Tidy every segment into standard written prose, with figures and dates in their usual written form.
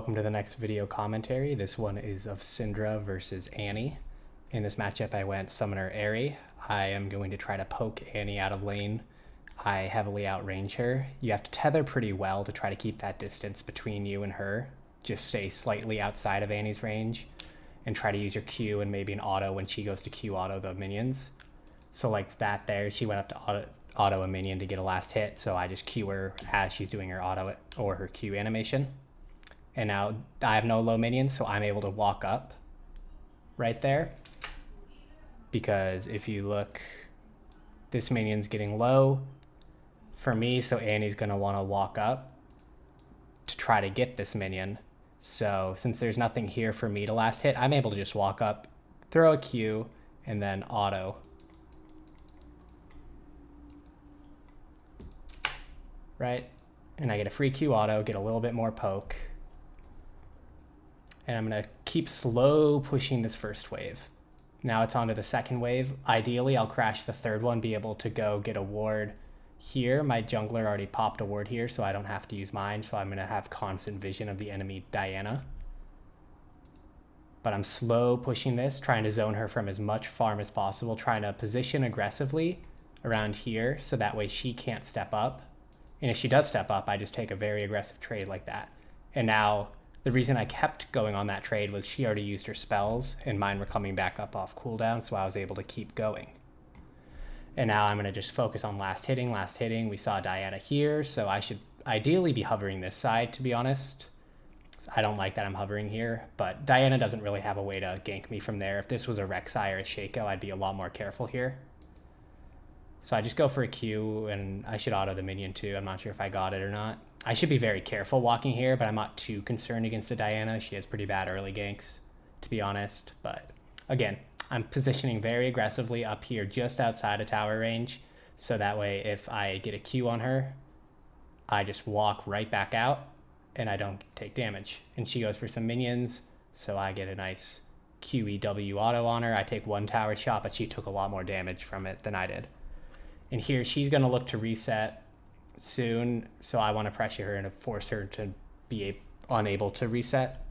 Welcome to the next video commentary. This one is of Syndra versus Annie. In this matchup I went Summoner Aerie. I am going to try to poke Annie out of lane. I heavily outrange her. You have to tether pretty well to try to keep that distance between you and her. Just stay slightly outside of Annie's range and try to use your Q and maybe an auto when she goes to Q auto the minions. So like that there, she went up to auto a minion to get a last hit, so I just Q her as she's doing her auto or her Q animation. And now I have no low minions, so I'm able to walk up right there. Because if you look, this minion's getting low for me, so Annie's gonna wanna walk up to try to get this minion. So since there's nothing here for me to last hit, I'm able to just walk up, throw a Q, and then auto. Right? And I get a free Q auto, get a little bit more poke. And I'm gonna keep slow pushing this first wave. Now it's on to the second wave. Ideally, I'll crash the third one, be able to go get a ward here. My jungler already popped a ward here, so I don't have to use mine, so I'm gonna have constant vision of the enemy Diana. But I'm slow pushing this, trying to zone her from as much farm as possible, trying to position aggressively around here, so that way she can't step up. And if she does step up, I just take a very aggressive trade like that. And now, the reason I kept going on that trade was she already used her spells and mine were coming back up off cooldown, so I was able to keep going. And now I'm going to just focus on last hitting. We saw Diana here, so I should ideally be hovering this side, to be honest. I don't like that I'm hovering here, but Diana doesn't really have a way to gank me from there. If this was a Rek'Sai or a Shaco, I'd be a lot more careful here. So I just go for a Q, and I should auto the minion too. I'm not sure if I got it or not. I should be very careful walking here, but I'm not too concerned against the Diana. She has pretty bad early ganks, to be honest. But again, I'm positioning very aggressively up here just outside of tower range. So that way, if I get a Q on her, I just walk right back out and I don't take damage. And she goes for some minions, so I get a nice QEW auto on her. I take one tower shot, but she took a lot more damage from it than I did. And here she's going to look to reset soon, so I want to pressure her and force her to be unable to reset.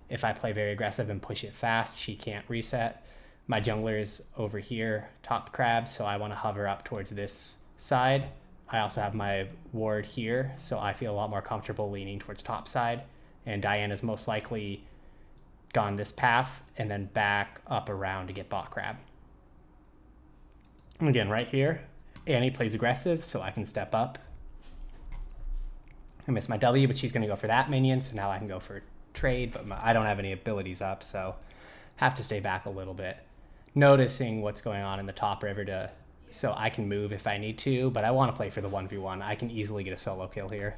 If I play very aggressive and push it fast, she can't reset. My jungler is over here, top crab, so I want to hover up towards this side. I also have my ward here, so I feel a lot more comfortable leaning towards top side. And Diana's most likely gone this path and then back up around to get bot crab. And again, right here, Annie plays aggressive, so I can step up. I missed my W, but she's going to go for that minion, so now I can go for trade, but I don't have any abilities up, so have to stay back a little bit. Noticing what's going on in the top river so I can move if I need to, but I want to play for the 1v1. I can easily get a solo kill here.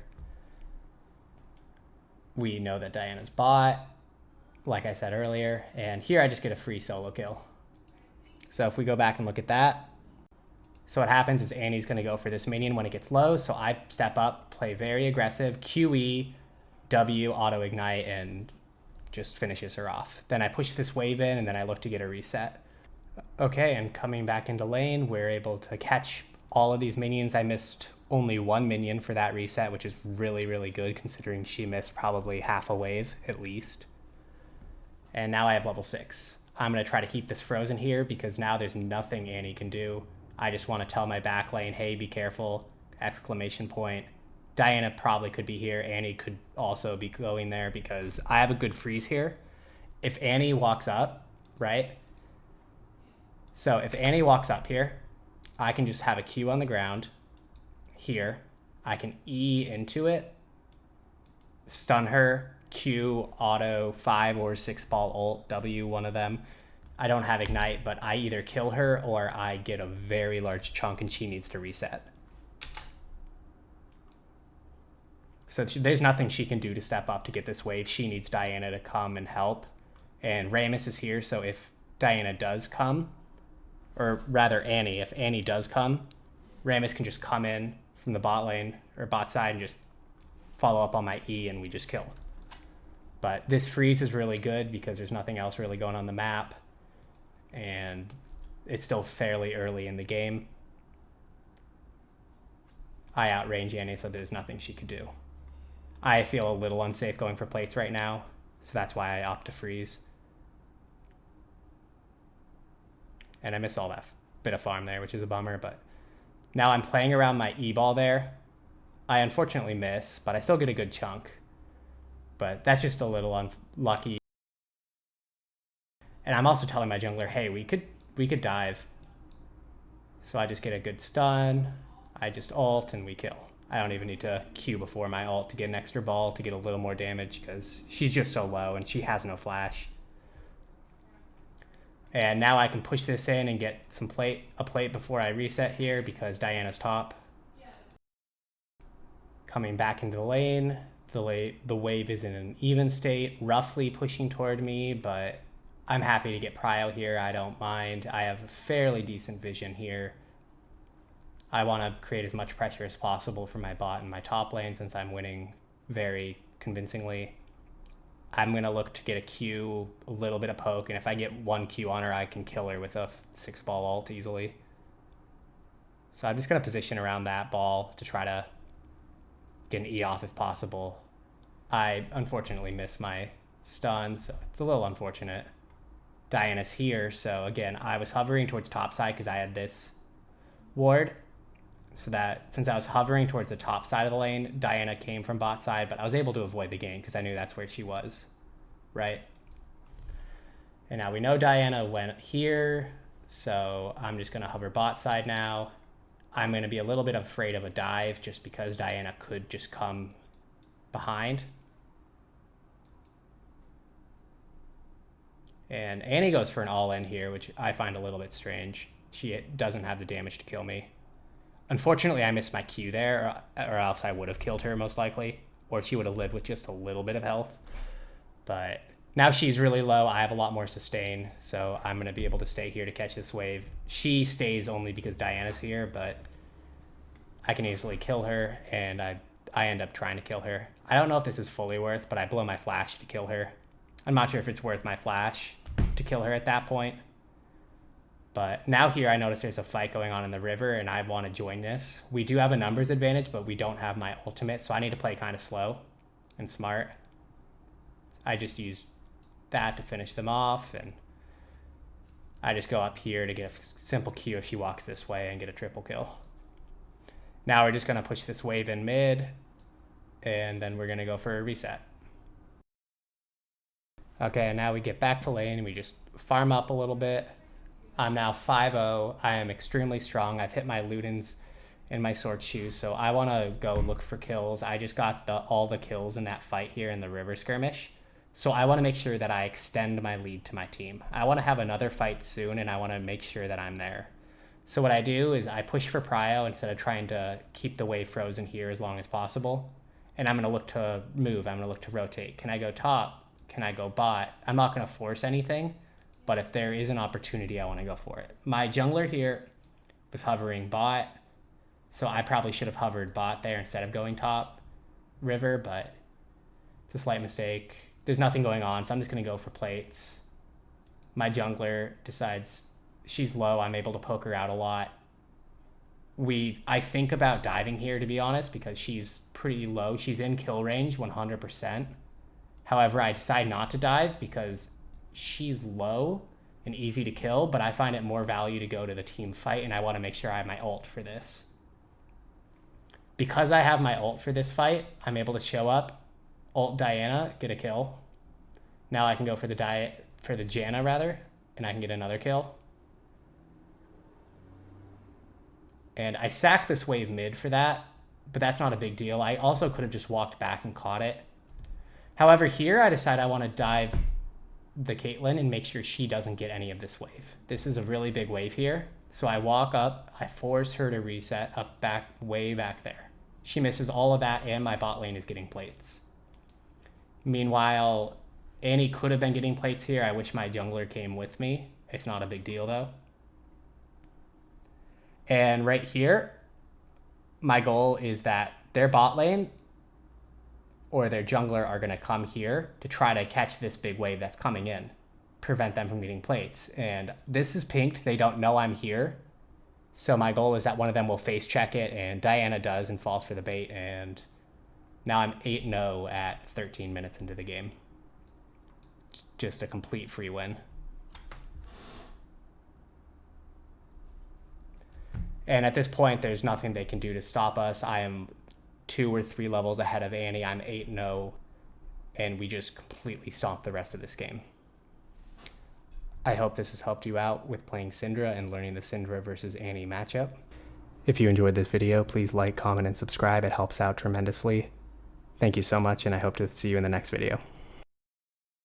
We know that Diana's bot, like I said earlier, and here I just get a free solo kill. So if we go back and look at that, so what happens is Annie's going to go for this minion when it gets low, so I step up, play very aggressive, QE, W, auto ignite, and just finishes her off. Then I push this wave in, and then I look to get a reset. Okay, and coming back into lane, we're able to catch all of these minions. I missed only one minion for that reset, which is really, really good, considering she missed probably half a wave, at least. And now I have level 6. I'm going to try to keep this frozen here, because now there's nothing Annie can do. I just want to tell my back lane, hey, be careful, exclamation point. Diana probably could be here. Annie could also be going there because I have a good freeze here. If Annie walks up, right? So if Annie walks up here, I can just have a Q on the ground here. I can E into it, stun her, Q, auto, 5 or 6 ball ult, W, one of them. I don't have ignite, but I either kill her or I get a very large chunk and she needs to reset. So there's nothing she can do to step up to get this wave. She needs Diana to come and help. And Rammus is here, so if Diana does come, or rather Annie, if Annie does come, Rammus can just come in from the bot lane or bot side and just follow up on my E and we just kill. But this freeze is really good because there's nothing else really going on the map. And it's still fairly early in the game. I outrange Annie, so there's nothing she could do. I feel a little unsafe going for plates right now, so that's why I opt to freeze. And I miss all that bit of farm there, which is a bummer, but now I'm playing around my E-ball there. I unfortunately miss, but I still get a good chunk. But that's just a little unlucky. And I'm also telling my jungler, hey, we could dive. So I just get a good stun. I just ult and we kill. I don't even need to Q before my ult to get an extra ball to get a little more damage because she's just so low and she has no flash. And now I can push this in and get a plate before I reset here because Diana's top. Coming back into the lane. The wave is in an even state, roughly pushing toward me, but I'm happy to get prio here. I don't mind. I have a fairly decent vision here. I want to create as much pressure as possible for my bot in my top lane since I'm winning very convincingly. I'm going to look to get a Q, a little bit of poke, and if I get one Q on her, I can kill her with a 6-ball ult easily. So I'm just going to position around that ball to try to get an E off if possible. I unfortunately miss my stun, so it's a little unfortunate. Diana's here, so again, I was hovering towards top side because I had this ward. So that since I was hovering towards the top side of the lane, Diana came from bot side, but I was able to avoid the gank because I knew that's where she was, right? And now we know Diana went here, so I'm just going to hover bot side now. I'm going to be a little bit afraid of a dive just because Diana could just come behind. And Annie goes for an all-in here, which I find a little bit strange. She doesn't have the damage to kill me. Unfortunately, I missed my Q there, or else I would have killed her most likely, or she would have lived with just a little bit of health. But now she's really low. I have a lot more sustain, so I'm going to be able to stay here to catch this wave. She stays only because Diana's here, but I can easily kill her, and I end up trying to kill her. I don't know if this is fully worth, but I blow my flash to kill her. I'm not sure if it's worth my flash to kill her at that point. But now here I notice there's a fight going on in the river and I want to join this. We do have a numbers advantage, but we don't have my ultimate, so I need to play kind of slow and smart. I just use that to finish them off, and I just go up here to get a simple Q if she walks this way and get a triple kill. Now we're just going to push this wave in mid, and then we're going to go for a reset. Okay, and now we get back to lane and we just farm up a little bit. I'm now 5-0. I am extremely strong. I've hit my Ludens and my sword shoes, so I want to go look for kills. I just got all the kills in that fight here in the river skirmish, so I want to make sure that I extend my lead to my team. I want to have another fight soon, and I want to make sure that I'm there. So what I do is I push for prio instead of trying to keep the wave frozen here as long as possible, and I'm going to look to move. I'm going to look to rotate. Can I go top? Can I go bot? I'm not going to force anything, but if there is an opportunity, I want to go for it. My jungler here was hovering bot, so I probably should have hovered bot there instead of going top river, but it's a slight mistake. There's nothing going on, so I'm just going to go for plates. My jungler decides she's low. I'm able to poke her out a lot. I think about diving here, to be honest, because she's pretty low. She's in kill range 100%. However, I decide not to dive because she's low and easy to kill, but I find it more value to go to the team fight, and I want to make sure I have my ult for this. Because I have my ult for this fight, I'm able to show up, ult Diana, get a kill. Now I can go for the Janna rather, and I can get another kill. And I sack this wave mid for that, but that's not a big deal. I also could have just walked back and caught it. However, here I decide I want to dive the Caitlyn and make sure she doesn't get any of this wave. This is a really big wave here. So I walk up, I force her to reset up back, way back there. She misses all of that, and my bot lane is getting plates. Meanwhile, Annie could have been getting plates here. I wish my jungler came with me. It's not a big deal though. And right here, my goal is that their bot lane or their jungler are going to come here to try to catch this big wave that's coming in, prevent them from getting plates. And this is pinked. They don't know I'm here. So my goal is that one of them will face check it, and Diana does and falls for the bait, and Now I'm 8-0 at 13 minutes into the game. Just a complete free win. And at this point, there's nothing they can do to stop us. I am 2 or 3 levels ahead of Annie. I'm 8-0, and we just completely stomped the rest of this game. I hope this has helped you out with playing Syndra and learning the Syndra versus Annie matchup. If you enjoyed this video, please like, comment, and subscribe. It helps out tremendously. Thank you so much, and I hope to see you in the next video.